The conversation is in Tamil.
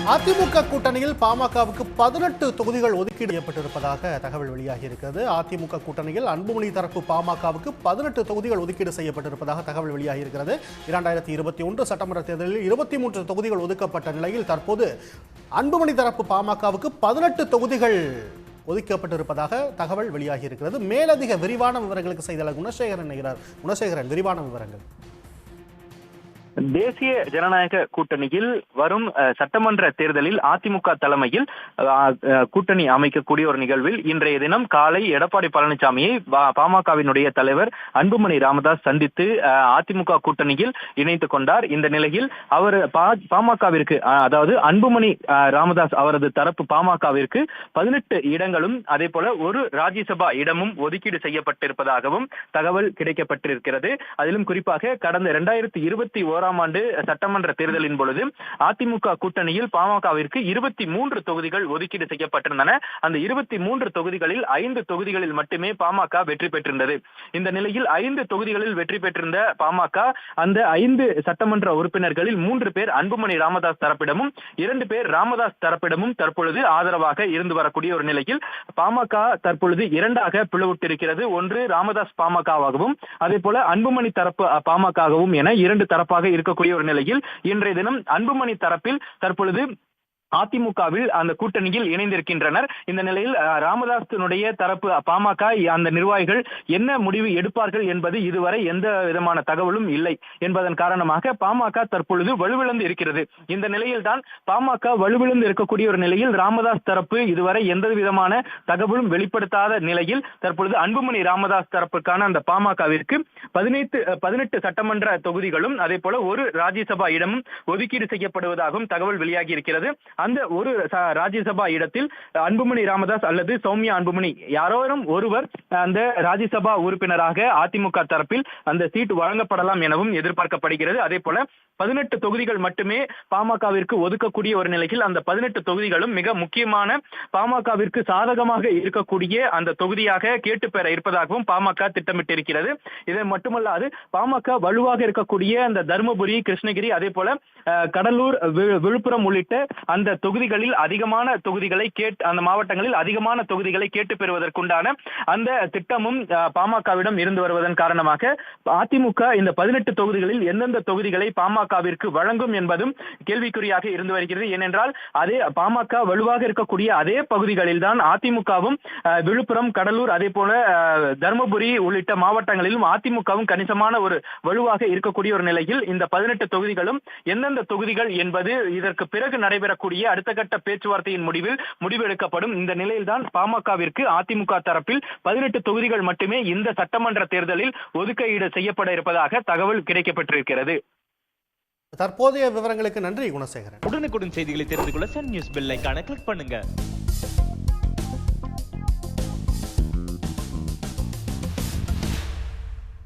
அதிமுக கூட்டணியில் பாமகவுக்கு 18 தொகுதிகள் ஒதுக்கீடு செய்யப்பட்டிருப்பதாக தகவல் வெளியாகி இருக்கிறது. அதிமுக கூட்டணியில் அன்புமணி தரப்பு பாமகவுக்கு 18 தொகுதிகள் ஒதுக்கீடு செய்யப்பட்டிருப்பதாக தகவல் வெளியாகி இருக்கிறது. 2021 சட்டமன்ற தேர்தலில் 23 தொகுதிகள் ஒதுக்கப்பட்ட நிலையில் தற்போது அன்புமணி தரப்பு பாமகவுக்கு 18 தொகுதிகள் ஒதுக்கப்பட்டிருப்பதாக தகவல் வெளியாகி இருக்கிறது. மேலதிக விரிவான விவரங்களுக்கு செய்தியாளர் குணசேகரன் இணைகிறார். குணசேகரன், விரிவான விவரங்கள். தேசிய ஜனநாயக கூட்டணியில் வரும் சட்டமன்ற தேர்தலில் அதிமுக தலைமையில் கூட்டணி அமைக்கக்கூடிய ஒரு நிகழ்வில் இன்றைய தினம் காலை எடப்பாடி பழனிசாமியை பாமகவினுடைய தலைவர் அன்புமணி ராமதாஸ் சந்தித்து அதிமுக கூட்டணியில் இணைத்துக் கொண்டார். இந்த நிலையில் அவர் பாமகவிற்கு, அதாவது அன்புமணி ராமதாஸ் அவரது தரப்பு பாமகவிற்கு 18 இடங்களும் அதே போல ஒரு ராஜ்யசபா இடமும் ஒதுக்கீடு செய்யப்பட்டிருப்பதாகவும் தகவல் கிடைக்கப்பட்டிருக்கிறது. அதிலும் குறிப்பாக கடந்த 2021 ஆண்டு சட்டமன்ற தேர்தலின் பொழுது அதிமுக கூட்டணியில் பாமகவிற்கு 23 தொகுதிகள் ஒதுக்கீடு செய்யப்பட்டிருந்தன. அந்த 23 தொகுதிகளில் 5 தொகுதிகளில் மட்டுமே பாமக வெற்றி பெற்றிருந்தது. இந்த நிலையில் 5 தொகுதிகளில் வெற்றி பெற்றிருந்த பாமக அந்த 5 சட்டமன்ற உறுப்பினர்களில் 3 பேர் அன்புமணி ராமதாஸ் தரப்பிடமும் 2 பேர் ராமதாஸ் தரப்பிடமும் தற்பொழுது ஆதரவாக இருந்து வரக்கூடிய ஒரு நிலையில் பாமக தற்பொழுது 2ஆக பிளவுற்றிருக்கிறது. ஒன்று ராமதாஸ் பாமகவாகவும் அதே போல அன்புமணி தரப்பு பாமகவும் என 2 தரப்பாக இருக்கக்கூடிய ஒரு நிலையில் இன்றைய தினம் அன்புமணி தரப்பில் தற்பொழுது அதிமுகவில் அந்த கூட்டணியில் இணைந்திருக்கின்றனர். இந்த நிலையில் ராமதாஸினுடைய தரப்பு பாமக அந்த நிர்வாகிகள் என்ன முடிவு எடுப்பார்கள் என்பது இதுவரை எந்த விதமான தகவலும் இல்லை என்பதன் காரணமாக பாமக தற்பொழுது வலுவிழந்து இருக்கிறது. இந்த நிலையில் தான் பாமக வலுவிழந்து இருக்கக்கூடிய ஒரு நிலையில் ராமதாஸ் தரப்பு இதுவரை எந்த விதமான தகவலும் வெளிப்படுத்தாத நிலையில் தற்பொழுது அன்புமணி ராமதாஸ் தரப்புக்கான அந்த பாமகவிற்கு 18 சட்டமன்ற தொகுதிகளும் அதே போல ஒரு ராஜ்யசபா இடமும் ஒதுக்கீடு செய்யப்படுவதாகவும் தகவல் வெளியாகி இருக்கிறது. அந்த ஒரு ராஜ்யசபா இடத்தில் அன்புமணி ராமதாஸ் அல்லது சௌமியா அன்புமணி யாரோரும் ஒருவர் அந்த ராஜ்யசபா உறுப்பினராக அதிமுக தரப்பில் அந்த சீட் வழங்கப்படலாம் எனவும் எதிர்பார்க்கப்படுகிறது. அதே போல 18 தொகுதிகள் மட்டுமே பாமகவிற்கு ஒதுக்கக்கூடிய ஒரு நிலையில் அந்த 18 தொகுதிகளும் மிக முக்கியமான பாமகவிற்கு சாதகமாக இருக்கக்கூடிய அந்த தொகுதியாக கேட்டு பெற இருப்பதாகவும் பாமக திட்டமிட்டிருக்கிறது. இதை மட்டுமல்லாது பாமக வலுவாக இருக்கக்கூடிய அந்த தருமபுரி, கிருஷ்ணகிரி அதே போல கடலூர், விழுப்புரம் உள்ளிட்ட அந்த தொகுதிகளில் அதிகமான தொகுதிகளை அந்த மாவட்டங்களில் அதிகமான தொகுதிகளை கேட்டு பெறுவதற்குண்டான அந்த திட்டமும் பாமகவிடம் இருந்து வருவதன் காரணமாக அதிமுக இந்த 18 தொகுதிகளில் எந்தெந்த தொகுதிகளை பாமகவிற்கு வழங்கும் என்பதும் கேள்விக்குறியாக இருந்து வருகிறது. ஏனென்றால் அதே பாமக வலுவாக இருக்கக்கூடிய அதே பகுதிகளில் தான் அதிமுகவும் விழுப்புரம், கடலூர் அதே போல தருமபுரி உள்ளிட்ட மாவட்டங்களிலும் அதிமுகவும் கணிசமான ஒரு வலுவாக இருக்கக்கூடிய ஒரு நிலையில் இந்த 18 தொகுதிகளும் எந்தெந்த தொகுதிகள் என்பது இதற்கு பிறகு நடைபெறக்கூடிய அடுத்த கட்ட பேச்சுவார்த்தையின் முடிவெடுக்கப்படும். இந்த நிலையில்தான் பாமகவிற்கு அதிமுக தரப்பில் 18 தொகுதிகள் மட்டுமே இந்த சட்டமன்ற தேர்தலில் ஒதுக்கீடு செய்யப்பட இருப்பதாக தகவல் கிடைக்கப்பட்டிருக்கிறது. தற்போதைய விவரங்களுக்கு நன்றி குணசேகரன். உடனுக்குடன் செய்திகளை தெரிந்து கொள்ள சன் நியூஸ் பெல் ஐகானை கிளிக் பண்ணுங்க.